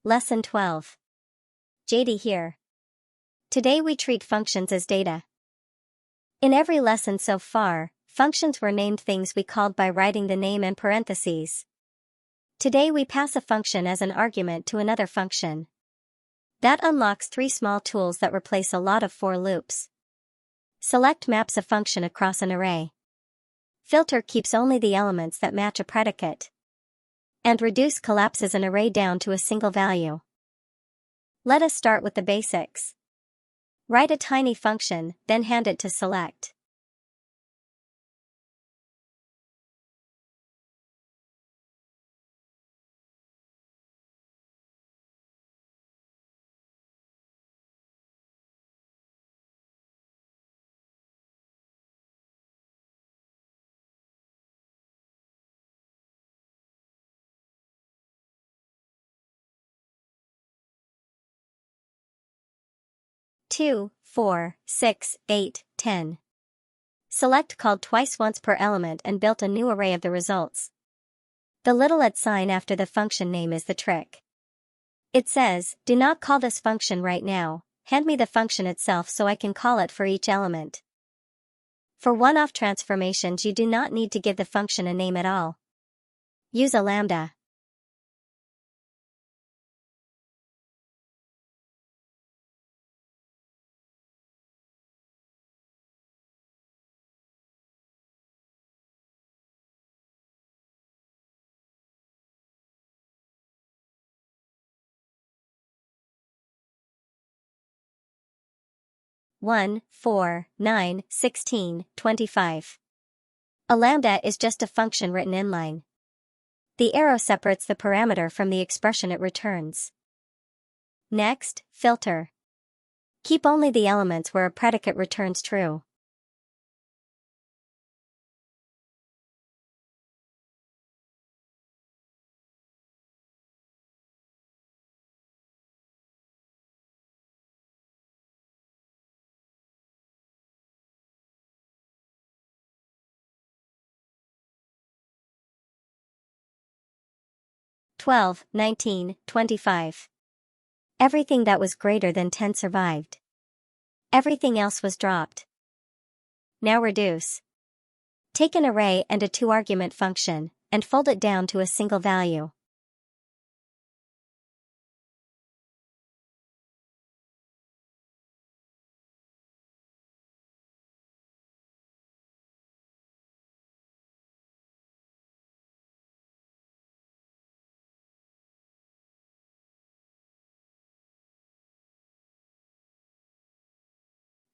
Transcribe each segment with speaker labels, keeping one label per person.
Speaker 1: Lesson 12. JD here. Today we treat functions as data. In every lesson so far, functions were named things we called by writing the name in parentheses. Today we pass a function as an argument to another function. That unlocks 3 small tools that replace a lot of for loops. Select maps a function across an array. Filter keeps only the elements that match a predicate. And reduce collapses an array down to a single value. Let us start with the basics. Write a tiny function, then hand it to select. Two, 4, 6, 8, 10. Select called twice once per element and built a new array of the results. The little @ sign after the function name is the trick. It says, do not call this function right now, hand me the function itself so I can call it for each element. For one-off transformations you do not need to give the function a name at all. Use a lambda. One, 4, 9, 16, 25. A lambda is just a function written inline. The arrow separates the parameter from the expression it returns. Next, filter. Keep only the elements where a predicate returns true. Twelve, 19, 25. Everything that was greater than 10 survived. Everything else was dropped. Now reduce. Take an array and a 2-argument function, and fold it down to a single value.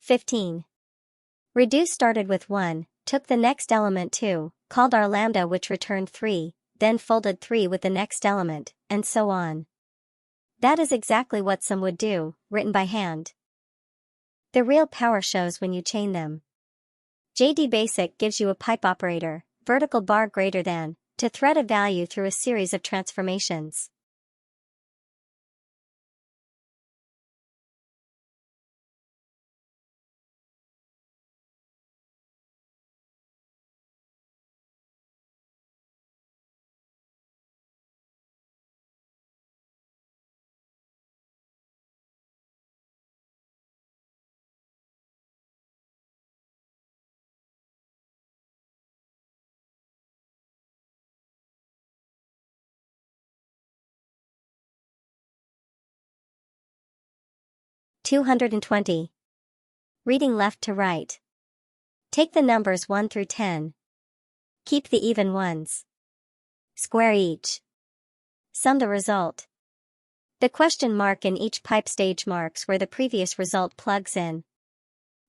Speaker 1: (15) Reduce started with 1, took the next element 2, called our lambda which returned 3, then folded 3 with the next element, and so on. That is exactly what some would do, written by hand. The real power shows when you chain them. jdBasic gives you a pipe operator, vertical bar greater than, to thread a value through a series of transformations. (220) Reading left to right. Take the numbers 1 through 10. Keep the even ones. Square each. Sum the result. The question mark in each pipe stage marks where the previous result plugs in.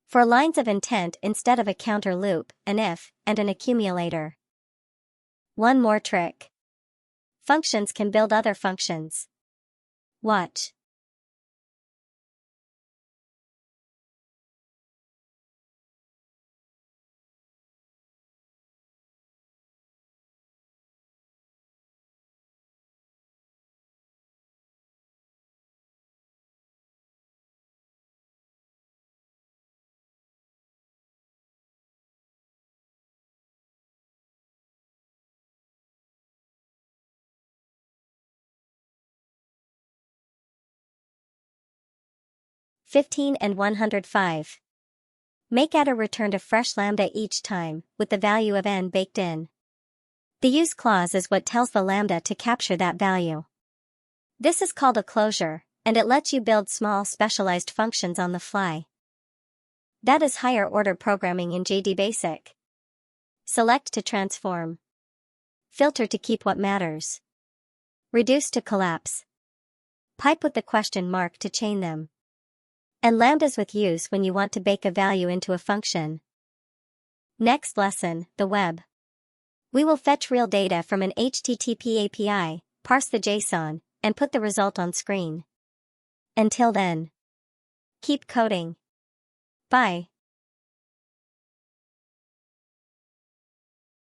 Speaker 1: For lines of intent instead of a counter loop, an if, and an accumulator. One more trick. Functions can build other functions. Watch. 15 and 105. MakeAdder returned a fresh lambda each time, with the value of n baked in. The use clause is what tells the lambda to capture that value. This is called a closure, and it lets you build small specialized functions on the fly. That is higher order programming in jdBasic. Select to transform. Filter to keep what matters. Reduce to collapse. Pipe with the question mark to chain them. And lambdas with use when you want to bake a value into a function. Next lesson, the web. We will fetch real data from an HTTP API, parse the JSON, and put the result on screen. Until then, keep coding. Bye.